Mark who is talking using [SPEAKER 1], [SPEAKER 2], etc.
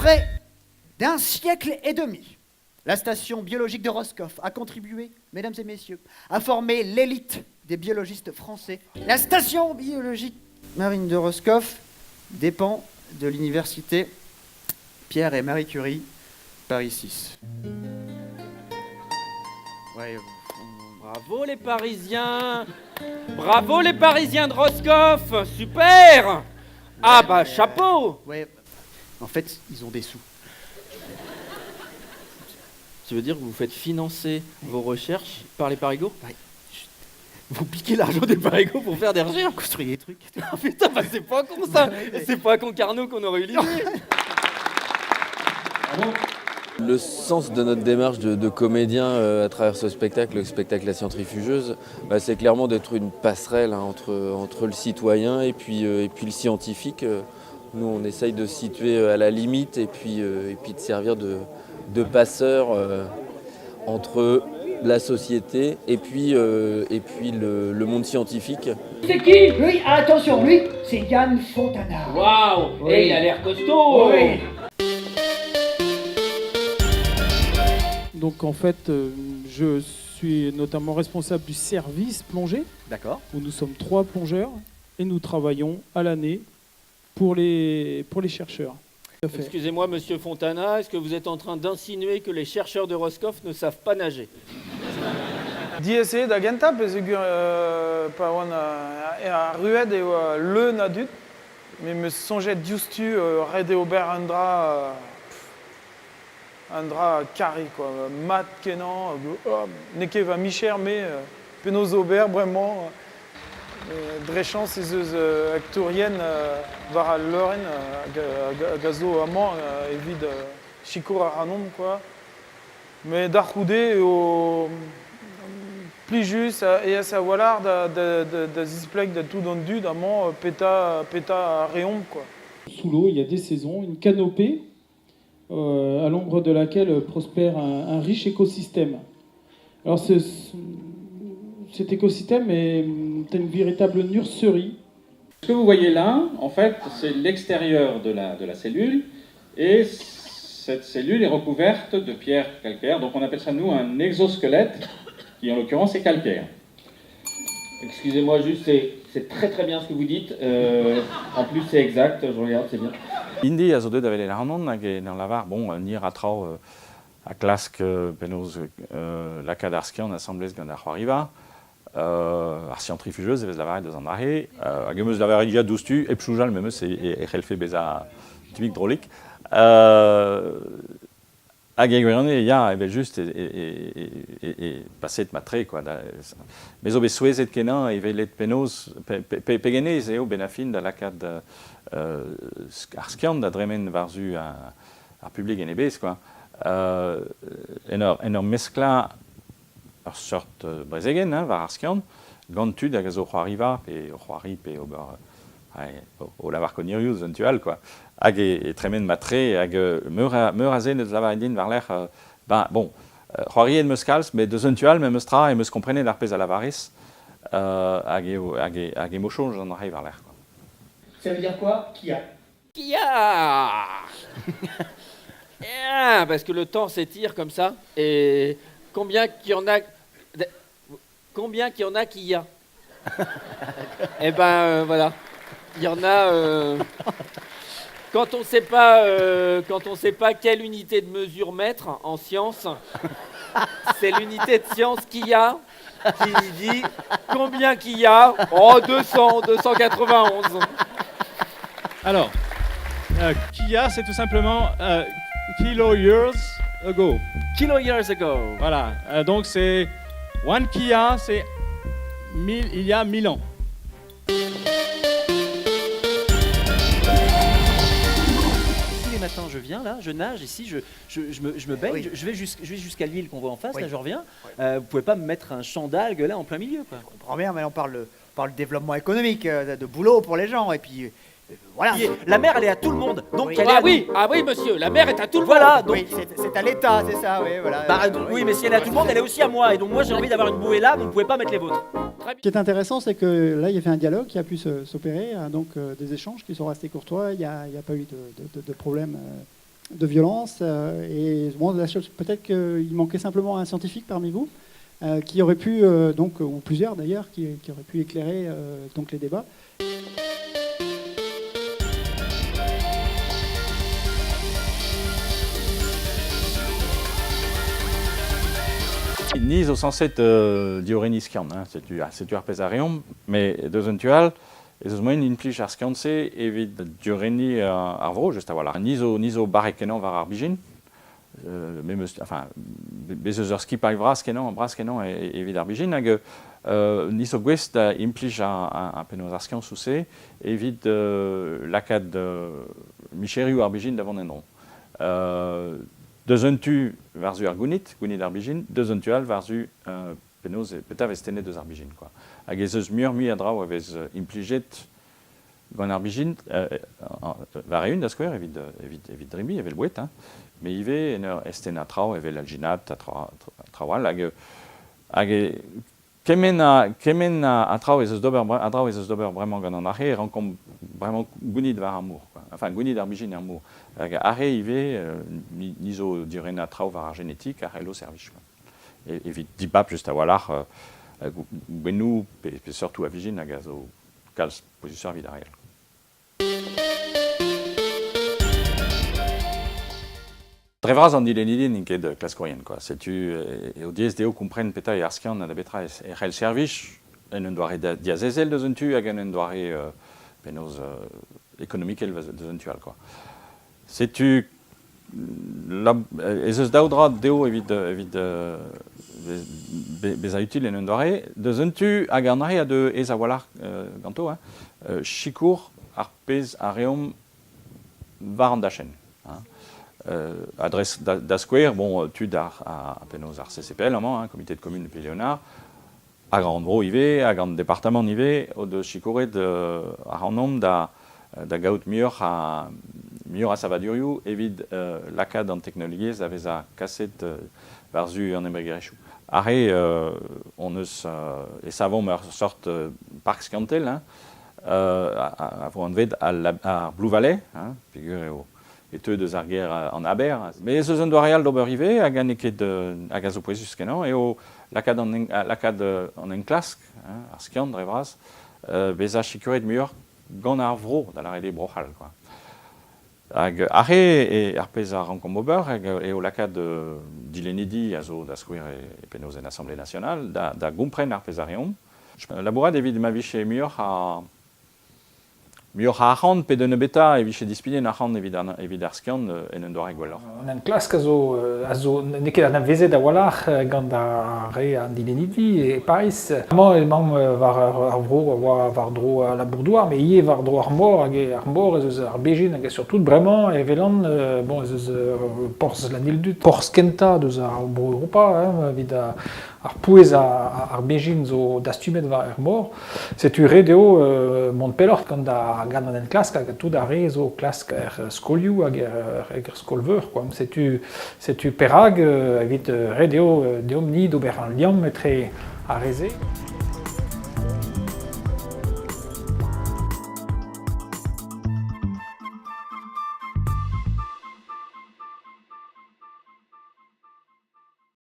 [SPEAKER 1] près d'un siècle et demi, la station biologique de Roscoff a contribué, mesdames et messieurs, à former l'élite des biologistes français. La station biologique marine de Roscoff dépend de l'université Pierre et Marie Curie, Paris 6. Ouais,
[SPEAKER 2] Bravo les Parisiens! Bravo les Parisiens de Roscoff! Super! Ah bah chapeau!
[SPEAKER 1] Ouais, en fait, ils ont des sous.
[SPEAKER 2] Tu veux dire que vous faites financer vos recherches par les parigots?
[SPEAKER 1] Ouais.
[SPEAKER 2] Vous piquez l'argent des parigots pour faire des recherches?
[SPEAKER 1] Construire des trucs.
[SPEAKER 2] Ah putain, bah c'est pas con ça! C'est pas à Concarneau qu'on aurait eu l'idée!
[SPEAKER 3] Le sens de notre démarche de comédien à travers ce spectacle, le spectacle La Centrifugeuse, c'est clairement d'être une passerelle entre le citoyen et puis le scientifique. Nous, on essaye de se situer à la limite et puis de servir de passeur entre la société et puis le monde scientifique.
[SPEAKER 4] C'est qui? Lui, attention, lui, c'est Yann Fontana.
[SPEAKER 2] Waouh!
[SPEAKER 4] Oui.
[SPEAKER 2] Et il a l'air costaud!
[SPEAKER 4] Oui.
[SPEAKER 5] Donc en fait, je suis notamment responsable du service plongée,
[SPEAKER 1] D'accord.
[SPEAKER 5] où nous sommes 3 plongeurs et nous travaillons à l'année pour les chercheurs. Tout à fait.
[SPEAKER 2] Excusez-moi, monsieur Fontana, est-ce que vous êtes en train d'insinuer que les chercheurs de Roscoff ne savent pas nager?
[SPEAKER 6] Diese da genta, pesegur pa oan a rued eo le na dud, mais me sonjet justu red eo ber un dra carré, quoi, mat kenan, neke va micher, mais penaos ober, vraiment, drechant ces actoriennes var a leuren, a gazo amant, evide chico a ranom, quoi. Mais d'ar roudet au plus juste et à savoir de zisplek de tout dans le dud, amant péta à réom, quoi.
[SPEAKER 5] Sous l'eau, il y a des saisons, une canopée à l'ombre de laquelle prospère un riche écosystème. Alors cet écosystème est une véritable nurserie.
[SPEAKER 7] Ce que vous voyez là, en fait, c'est l'extérieur de la cellule, et cette cellule est recouverte de pierres calcaires, donc on appelle ça, nous, un exosquelette, qui en l'occurrence est calcaire.
[SPEAKER 2] Excusez-moi juste, c'est très très bien ce que vous dites. En plus c'est exact, je regarde, c'est bien.
[SPEAKER 8] Indi a zo deuet avele l'arnon hag en lavar, ni ratrao a klask penoz lakad ar skiant assemblez gant ar c'hoariva, ar centrifugeuse evez lavaret eus an arhe, hag emeus lavaret ya doustu, e pchoujal memeus e c'helfe beza tibik drolik. Hag egwerne ya evel just e paset matre, quoi. Mais obe souezet kenan evelet penoz, pegenez eo benafin da lakad ar skiant da dremen varzu ar publik en ebez, quoi. En ur meskla ur sort brezegen, var ar skiant, gant tud hag a zo c'hoariva, pe o c'hoari, pe ober o lavar konirioù eventual, quoi. Hag e tremen matre, hag meur a zen eus lavaret din var l'er, c'hoari en meus kalz, met deus eventual me meus tra e meus komprenet ar pez a lavarez, hag e mochonj an arre var l'er, quoi.
[SPEAKER 4] Ça veut dire quoi? Qui a?
[SPEAKER 2] Qui a? Ah, parce que le temps s'étire comme ça. Et combien qu'il y en a? Combien qu'il y en a qui y a? Eh ben voilà. Il y en a. Quand on sait pas quelle unité de mesure mettre en science, c'est l'unité de science qu'il y a qui dit combien qu'il y a. Oh, 291.
[SPEAKER 9] Alors, Kia, c'est tout simplement kilo years ago.
[SPEAKER 2] Kilo years ago.
[SPEAKER 9] Voilà, donc c'est one Kia, c'est il y a 1000 ans.
[SPEAKER 10] Tous les matins, je viens là, je nage ici, je me baigne,
[SPEAKER 1] Oui.
[SPEAKER 10] je vais jusqu'à l'île qu'on voit en face,
[SPEAKER 1] Oui.
[SPEAKER 10] là je reviens. Vous pouvez pas me mettre un champ d'algues là en plein milieu, quoi.
[SPEAKER 1] Je comprends bien, mais on parle développement économique, de boulot pour les gens, et puis voilà.
[SPEAKER 10] La mer, elle est à tout le monde, donc
[SPEAKER 1] Oui.
[SPEAKER 10] elle est à
[SPEAKER 2] Ah oui, monsieur, la mer est à tout le
[SPEAKER 10] Voilà,
[SPEAKER 2] monde.
[SPEAKER 10] donc.
[SPEAKER 1] Oui, c'est à l'État, c'est ça, oui, voilà.
[SPEAKER 10] Oui, mais si elle est à tout le monde, elle est aussi à moi. Et donc moi j'ai envie d'avoir une bouée là, vous ne pouvez pas mettre les vôtres.
[SPEAKER 11] Ce qui est intéressant, c'est que là, il y a fait un dialogue qui a pu s'opérer, hein, donc des échanges qui sont restés courtois. Il n'y a pas eu de problème de violence. Et bon, peut-être qu'il manquait simplement un scientifique parmi vous qui aurait pu, ou plusieurs d'ailleurs, qui auraient pu éclairer donc les débats.
[SPEAKER 8] Niz au senset dioreniscian, c'est arpesarium, mais eventual, ez eus moen implij ar skianse evit dioreni ar vro, just a voilà. Niz o barek kenan var ar bijin, bez eus ur skipag bras kenan evit ar bijin, hag niz o gwest da implij ar penaos ar skian souse evit lakad micheriou ar bijin davant en dron. Deus un tu varzu ar gounid ar bijin, deus un tual varzu penaos petav estene deus ar bijin. Hag ez eus mur a draou avez implijet gant ar bijin, var eun da skouer evit drimi, evel bouet, me ive en ur esten a trao evel alginat a traoal, hag kemen a trao ez eus d'ober bremañ gant an arre, rankom bremañ gounid var ar mour, enfin gounid ar bijin ar mour. Hag arre ive, nizo diren a trao var ar genetik, ar elo servich. Evit dibab just a walar, gwenou, pe surtout a vijin, hag a zo kalz pozisio ar vid ar real. Drevraz an dilenidin n'inket klas korean, quoi. Setu eo diez deo kompren peta e ar skian na da betra e c'hell servich, en un doare diaz ezel deus un tu, hag en un doare penaos ekonomikel deus un tual, quoi. Setu ez eus daoudra deo evit bez a util en un doare, deus un tu hag an arre a de ez a walar ganto, chikour ar pez a reom var an da chen. Adresse da skouer, bon, tud a penaos ar CCPL, Comité de Communes de Pays Léonard, hag an bro ive, hag an departament ive, o de chikouret ar an nom da gaout miur a savadurioù evit lakad an teknologiez avez a kaset varzu an embrigerechou. Arre, on eus e savon ur sort park skiantel, a vo an ved ar Blue Valley, figur eo et teu deus ar ger an aber. Mais ez eus un doare al d'ober ive, hag an eket hag a zo poezus kenan, eo lakad an enklask, ar skiant drevraz, bez a chikuret muur gant ar vro da la rede brochal, quoi. Hag arre e ar pez ar rankom ober, hag eo lakad dilenidi a zo da skouer e penaos en Assemblée Nationale, da gompren ar pez a reom. Labourat evit ma viche muur a arc'hant pe de nebeta e viche dispiden arc'hant evit ar skiant en un doare gwelloc'h.
[SPEAKER 12] An klask a zo neket an avezet a walac'h gant a re an dilenidi e Paris. Amañ emañ war ar vro war dro a labourdouar, me ie war dro ar mor hag ar mor ez eus ar bejin hag surtout bremañ e velan ez eus porz lanildut. Porz kenta deus ar bro Europa, evit ar pouez ar bejin zo dastumet war ar mor. Setu redeo Montpellort gant an en klask hag tout a re zo klask er skolioù hag er skolveur. Setu perag evit redeo deomni d'ober an liam etre a reze.